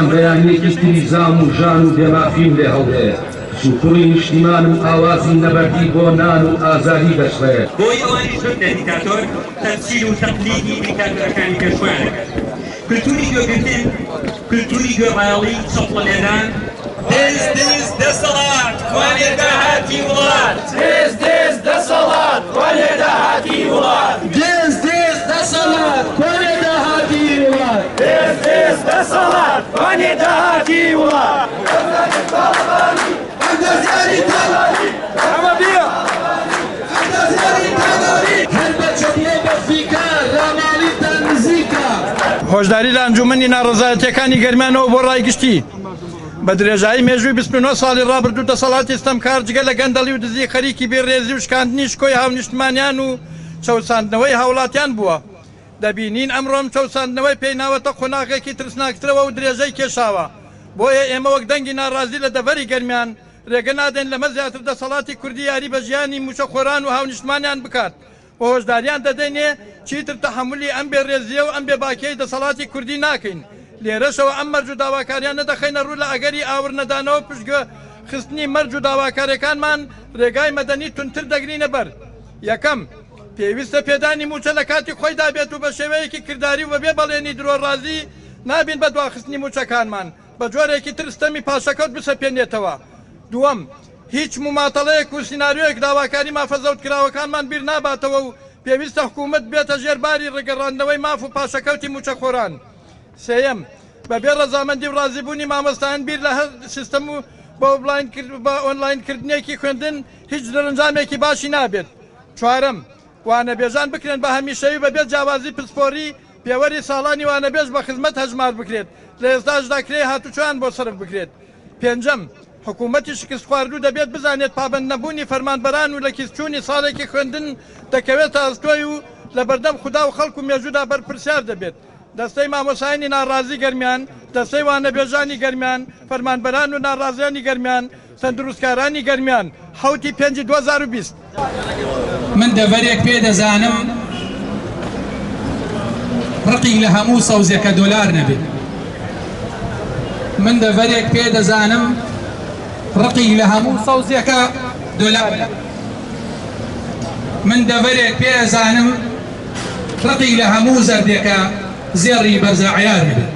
نیشتیمان بەیانیەکی تری زام و ژان و دێمافیم لێ هەڵدێ سوپڕی نیشتیمانم ئاوازی نەبەردی بۆ نان و ئازادی بەسڕێ بۆی ئەوانی شت لە دیکتاتۆر تەمسیل و تەقلیدی دیکتاتۆرەکانی پێشوایە کلتوری گوێگرتن کلتوری گوێڕایەڵی سەڵ لێدان دێز دەسەڵات کوانێ داهاتی وڵات دێز دەسەڵات کوانێ داهاتی وڵات دێز دەسەڵات کوانێ داهاتی وڵات دێز دەسەڵات کوانێ داهاتی وڵات ئەندازیاری تاڵانی ئەمە بیا هەر بەچە بێ بەفیکە ڕاماڵیتان نزیکە هۆشداری لە ئەنجومەنی ناڕەزایەتیەکانی گەرمانەوە بۆ ڕایگشتی بە درێژایی مێژووی 29 ساڵی ڕابردوو دەسەڵاتی ستەمکار جگە لە گەندەڵی و دزی خەریکی بێڕێزی و شکاندنی شکۆی هاونیشتمانیان و چەوساندنەوەی هاوڵاتیان بووە دەبینین ئەمڕۆم چەوساندنەوەی پێیناوەتە خۆناغێکی ترسناکترەوە و درێژەی کێشاوە بۆیە ئێمە وەک دەنگی ناڕازی لە دەڤەری گەرمیان ڕێگە نادەن لەمە زیاتر دەسەڵاتی کوردی یاری بە ژیانی موچەخۆران و هاونیشتمانیان بکات و هۆشداریان دەدەینێ چیتر تەحملی ئەم بێڕێزیە و ئەم بێباکیەی دەسەڵاتی کوردی ناکەین لێرەشەوە ئەم مەرج و داواکاریان نەدەخەینە ڕوو لە ئەگەری ئاور نەدانەوە پشتگوێ خستنی مەرج و داواکاریەکانمان ڕێگای مەدەنی تونتر دەگرینە بەر یەکەم پێویستە پێدانی موچە لە کاتی خۆیدا بێت و بە شێوەیەکی کردداری و بەبێ بەڵێنی درۆڕازی نابین بە دواخستنی موچەکانمان بە جۆرێکی ترستەمی پاشەکەوت بسەپێنێتەوە دووەم هیچ مماتەڵەیەک و سیناریۆیەک داواکاری مافەزەوت کراوەکانمان بیر ناباتەوە و پێویستە حکوومەت بێتە ژێرباری ڕێگەڕاندنەوەی ماف و پاشەکەوتی موچەخۆران سێەم بەبێ ڕەزامەندی و ڕازیبوونی مامۆستایان بیر لە هەر سیستەم و بە ئۆنلاینکردنێکی خوێندن هیچ دەرەنجامێکی باشی نابێت چوارەم وانەبێژان بکرێن بە هەمیشەوی بەبێت جیاوازی پسپۆری پێوەری ساڵانی وانەبێژ بە خزمەت هەژمار بکرێت لە ئێستاشدا کرێ هاتوچیان بۆ سرف بکرێت پێنجەم حکوومەتی شکست خواردوو دەبێت بزانێت پابند نەبوونی فەرمانبەران و لە کیسچوونی ساڵێکی خوێندن دەکەوێتە ئەستۆی و لە بەردەم خوددا و خەڵک و مێژوودا بەرپرسیار دەبێت دەستەی مامۆسایانی ناڕازی گەرمیان دەستەی وانەبێژانی گەرمیان فەرمانبەران و ناڕازیانی گەرمیان سندروستکارانی گەرمیان حوتی 5/2020 من دەڤەرێک پێ دەزانم ڕقی لە هەموو سەوزێکە دۆلار نەبێت من دەڤەرێک پێ دەزانم ڕقی لە هەموو سەوزێکە دۆلار من دەڤەرێک پێ دەزانم ڕقی لە هەموو زەردێکە زێڕی بەرزە عیار بێت